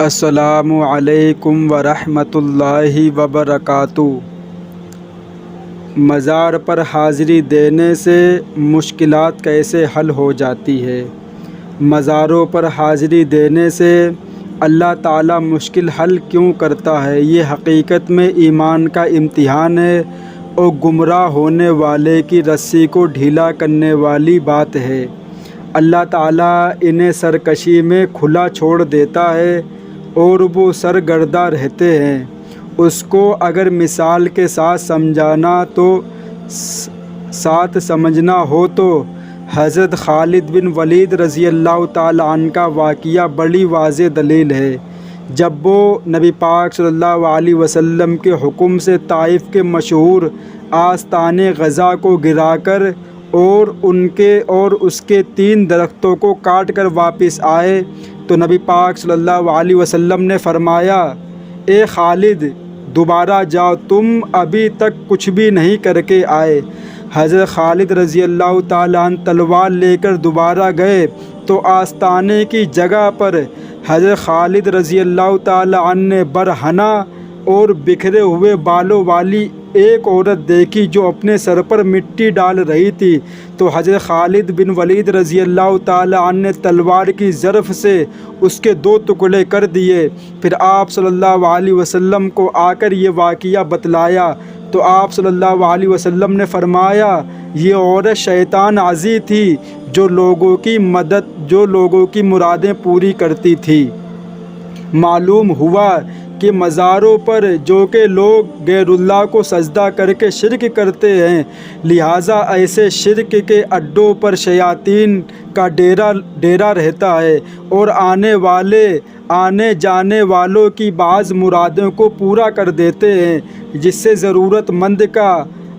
السلام علیکم ورحمۃ اللہ وبرکاتہ۔ مزار پر حاضری دینے سے مشکلات کیسے حل ہو جاتی ہے؟ مزاروں پر حاضری دینے سے اللہ تعالیٰ مشکل حل کیوں کرتا ہے؟ یہ حقیقت میں ایمان کا امتحان ہے اور گمراہ ہونے والے کی رسی کو ڈھیلا کرنے والی بات ہے۔ اللہ تعالیٰ انہیں سرکشی میں کھلا چھوڑ دیتا ہے اور وہ سرگردہ رہتے ہیں۔ اس کو اگر مثال کے ساتھ سمجھنا ہو تو حضرت خالد بن ولید رضی اللہ تعالیٰ عنہ کا واقعہ بڑی واضح دلیل ہے۔ جب وہ نبی پاک صلی اللہ علیہ وسلم کے حکم سے طائف کے مشہور آستان غزہ کو گرا کر اور اس کے 3 درختوں کو کاٹ کر واپس آئے تو نبی پاک صلی اللہ علیہ وسلم نے فرمایا، اے خالد دوبارہ جاؤ، تم ابھی تک کچھ بھی نہیں کر کے آئے۔ حضرت خالد رضی اللہ تعالیٰ عنہ تلوار لے کر دوبارہ گئے تو آستانے کی جگہ پر حضرت خالد رضی اللہ تعالیٰ عنہ نے برہنہ اور بکھرے ہوئے بالوں والی ایک عورت دیکھی جو اپنے سر پر مٹی ڈال رہی تھی، تو حضرت خالد بن ولید رضی اللہ تعالیٰ عنہ نے تلوار کی ظرف سے اس کے 2 ٹکڑے کر دیے۔ پھر آپ صلی اللہ علیہ وسلم کو آ کر یہ واقعہ بتلایا تو آپ صلی اللہ علیہ وسلم نے فرمایا، یہ عورت شیطان عزی تھی جو لوگوں کی مرادیں پوری کرتی تھی۔ معلوم ہوا کہ مزاروں پر جو کہ لوگ غیر اللہ کو سجدہ کر کے شرک کرتے ہیں، لہٰذا ایسے شرک کے اڈوں پر شیاطین کا ڈیرا رہتا ہے اور آنے جانے والوں کی بعض مرادوں کو پورا کر دیتے ہیں، جس سے ضرورت مند کا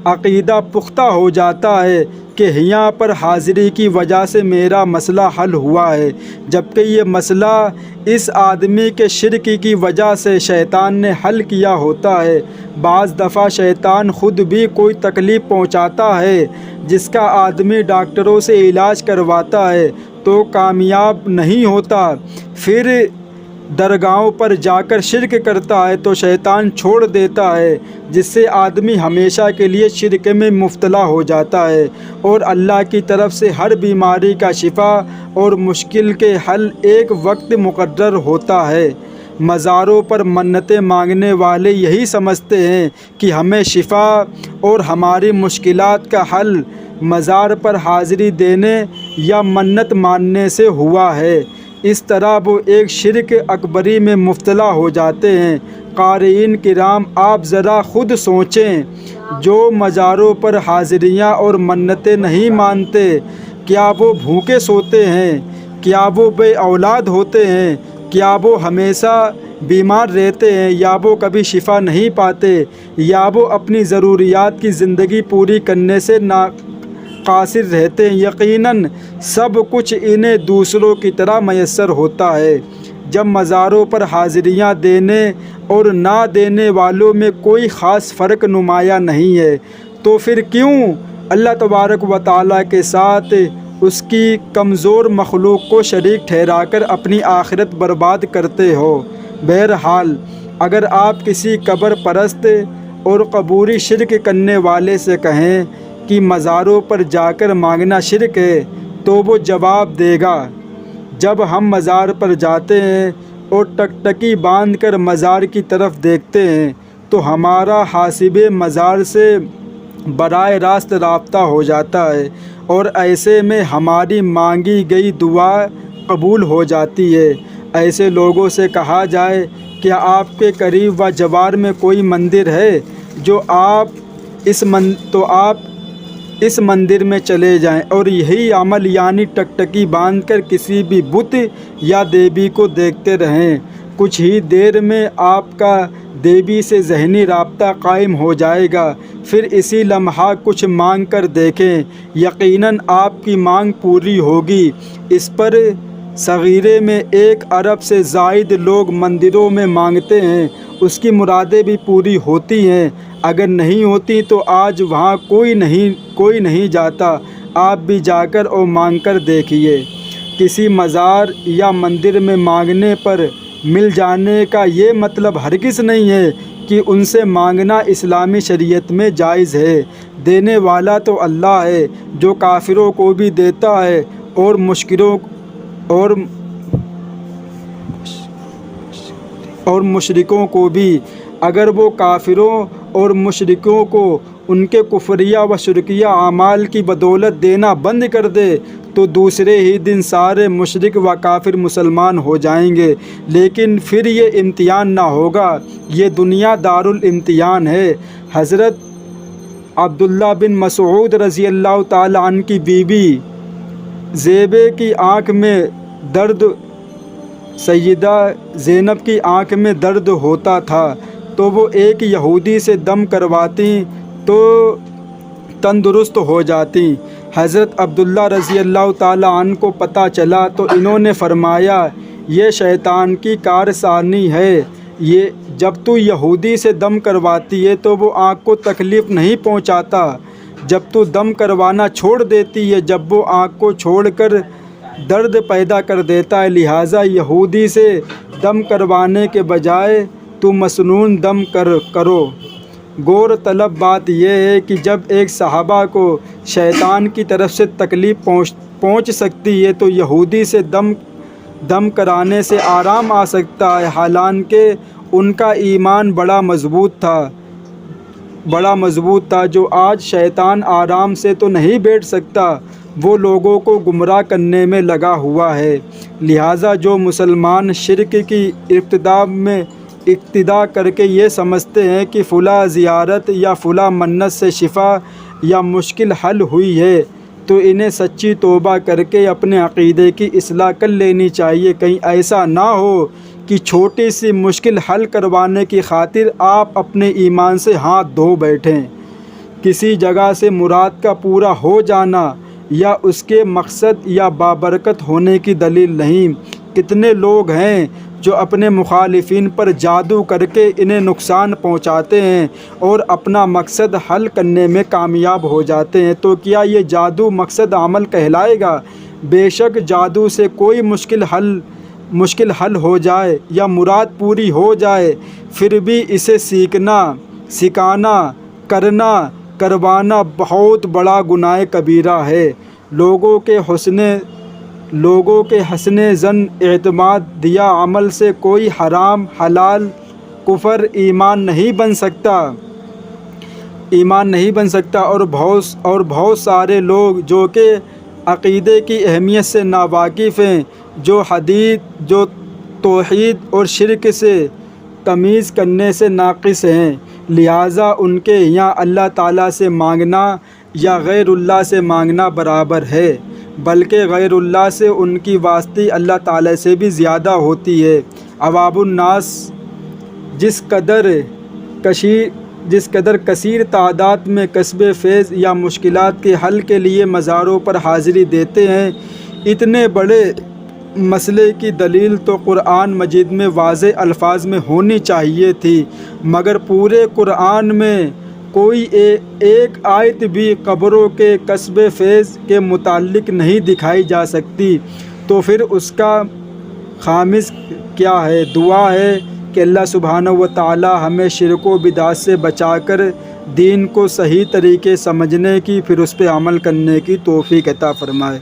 عقیدہ پختہ ہو جاتا ہے کہ یہاں پر حاضری کی وجہ سے میرا مسئلہ حل ہوا ہے، جبکہ یہ مسئلہ اس آدمی کے شرک کی وجہ سے شیطان نے حل کیا ہوتا ہے۔ بعض دفعہ شیطان خود بھی کوئی تکلیف پہنچاتا ہے جس کا آدمی ڈاکٹروں سے علاج کرواتا ہے تو کامیاب نہیں ہوتا، پھر درگاہوں پر جا کر شرک کرتا ہے تو شیطان چھوڑ دیتا ہے، جس سے آدمی ہمیشہ کے لیے شرک میں مبتلا ہو جاتا ہے اور اللہ کی طرف سے ہر بیماری کا شفا اور مشکل کے حل ایک وقت مقرر ہوتا ہے۔ مزاروں پر منتیں مانگنے والے یہی سمجھتے ہیں کہ ہمیں شفا اور ہماری مشکلات کا حل مزار پر حاضری دینے یا منت ماننے سے ہوا ہے۔ اس طرح وہ ایک شرک اکبری میں مبتلا ہو جاتے ہیں۔ قارئین کرام، آپ ذرا خود سوچیں، جو مزاروں پر حاضریاں اور منتیں نہیں مانتے، کیا وہ بھوکے سوتے ہیں؟ کیا وہ بے اولاد ہوتے ہیں؟ کیا وہ ہمیشہ بیمار رہتے ہیں یا وہ کبھی شفا نہیں پاتے یا وہ اپنی ضروریات کی زندگی پوری کرنے سے قاصر رہتے ہیں؟ یقیناً سب کچھ انہیں دوسروں کی طرح میسر ہوتا ہے۔ جب مزاروں پر حاضریاں دینے اور نہ دینے والوں میں کوئی خاص فرق نمایاں نہیں ہے، تو پھر کیوں اللہ تبارک و تعالیٰ کے ساتھ اس کی کمزور مخلوق کو شریک ٹھہرا کر اپنی آخرت برباد کرتے ہو؟ بہرحال اگر آپ کسی قبر پرست اور قبوری شرک کرنے والے سے کہیں کہ مزاروں پر جا کر مانگنا شرک ہے تو وہ جواب دے گا، جب ہم مزار پر جاتے ہیں اور ٹکٹکی باندھ کر مزار کی طرف دیکھتے ہیں تو ہمارا حاسب مزار سے براہ راست رابطہ ہو جاتا ہے اور ایسے میں ہماری مانگی گئی دعا قبول ہو جاتی ہے۔ ایسے لوگوں سے کہا جائے کہ آپ کے قریب و جوار میں کوئی مندر ہے تو آپ اس مندر میں چلے جائیں اور یہی عمل یعنی ٹکٹکی باندھ کر کسی بھی بت یا دیوی کو دیکھتے رہیں، کچھ ہی دیر میں آپ کا دیوی سے ذہنی رابطہ قائم ہو جائے گا۔ پھر اسی لمحہ کچھ مانگ کر دیکھیں، یقیناً آپ کی مانگ پوری ہوگی۔ اس پر صغیرے میں 1 ارب سے زائد لوگ مندروں میں مانگتے ہیں، اس کی مرادیں بھی پوری ہوتی ہیں، اگر نہیں ہوتی تو آج وہاں کوئی نہیں جاتا، آپ بھی جا کر اور مانگ کر دیکھیے۔ کسی مزار یا مندر میں مانگنے پر مل جانے کا یہ مطلب ہرگز نہیں ہے کہ ان سے مانگنا اسلامی شریعت میں جائز ہے۔ دینے والا تو اللہ ہے جو کافروں کو بھی دیتا ہے اور مشرکوں کو بھی۔ اگر وہ کافروں اور مشرکوں کو ان کے کفریہ و شرکیہ اعمال کی بدولت دینا بند کر دے تو دوسرے ہی دن سارے مشرک و کافر مسلمان ہو جائیں گے، لیکن پھر یہ امتحان نہ ہوگا، یہ دنیا دارالامتحان ہے۔ حضرت عبداللہ بن مسعود رضی اللہ تعالیٰ عنہ کی بیوی زیبہ کی آنکھ میں درد سیدہ زینب کی آنکھ میں درد ہوتا تھا تو وہ ایک یہودی سے دم کرواتی تو تندرست ہو جاتی۔ حضرت عبداللہ رضی اللہ تعالیٰ عنہ کو پتہ چلا تو انہوں نے فرمایا یہ شیطان کی کارسانی ہے، یہ جب تو یہودی سے دم کرواتی ہے تو وہ آنکھ کو تکلیف نہیں پہنچاتا، جب تو دم کروانا چھوڑ دیتی ہے جب وہ آنکھ کو چھوڑ کر درد پیدا کر دیتا ہے، لہٰذا یہودی سے دم کروانے کے بجائے تو مسنون دم کرو۔ غور طلب بات یہ ہے کہ جب ایک صحابہ کو شیطان کی طرف سے تکلیف پہنچ سکتی ہے تو یہودی سے دم کرانے سے آرام آ سکتا ہے، حالانکہ ان کا ایمان بڑا مضبوط تھا جو آج شیطان آرام سے تو نہیں بیٹھ سکتا، وہ لوگوں کو گمراہ کرنے میں لگا ہوا ہے۔ لہٰذا جو مسلمان شرک کی اقتدا کر کے یہ سمجھتے ہیں کہ فلاں زیارت یا فلاں منت سے شفا یا مشکل حل ہوئی ہے تو انہیں سچی توبہ کر کے اپنے عقیدے کی اصلاح کر لینی چاہیے، کہیں ایسا نہ ہو کہ چھوٹی سی مشکل حل کروانے کی خاطر آپ اپنے ایمان سے ہاتھ دھو بیٹھیں۔ کسی جگہ سے مراد کا پورا ہو جانا یا اس کے مقصد یا بابرکت ہونے کی دلیل نہیں۔ کتنے لوگ ہیں جو اپنے مخالفین پر جادو کر کے انہیں نقصان پہنچاتے ہیں اور اپنا مقصد حل کرنے میں کامیاب ہو جاتے ہیں، تو کیا یہ جادو مقصد عمل کہلائے گا؟ بے شک جادو سے کوئی مشکل حل ہو جائے یا مراد پوری ہو جائے، پھر بھی اسے سیکھنا، سکھانا، کروانا بہت بڑا گناہ کبیرہ ہے۔ لوگوں کے حسن ظن، اعتماد دیا عمل سے کوئی حرام، حلال، کفر ایمان نہیں بن سکتا اور بہت سارے لوگ جو کہ عقیدے کی اہمیت سے ناواقف ہیں، جو توحید اور شرک سے تمیز کرنے سے ناقص ہیں، لہٰذا ان کے یہاں اللہ تعالیٰ سے مانگنا یا غیر اللہ سے مانگنا برابر ہے، بلکہ غیر اللہ سے ان کی واسطی اللہ تعالیٰ سے بھی زیادہ ہوتی ہے۔ عوام الناس جس قدر کثیر تعداد میں کسب فیض یا مشکلات کے حل کے لیے مزاروں پر حاضری دیتے ہیں، اتنے بڑے مسئلے کی دلیل تو قرآن مجید میں واضح الفاظ میں ہونی چاہیے تھی، مگر پورے قرآن میں کوئی ایک آیت بھی قبروں کے کسب فیض کے متعلق نہیں دکھائی جا سکتی، تو پھر اس کا خامس کیا ہے؟ دعا ہے کہ اللہ سبحانہ و تعالی ہمیں شرک و بدعت سے بچا کر دین کو صحیح طریقے سمجھنے کی، پھر اس پہ عمل کرنے کی توفیق عطا فرمائے۔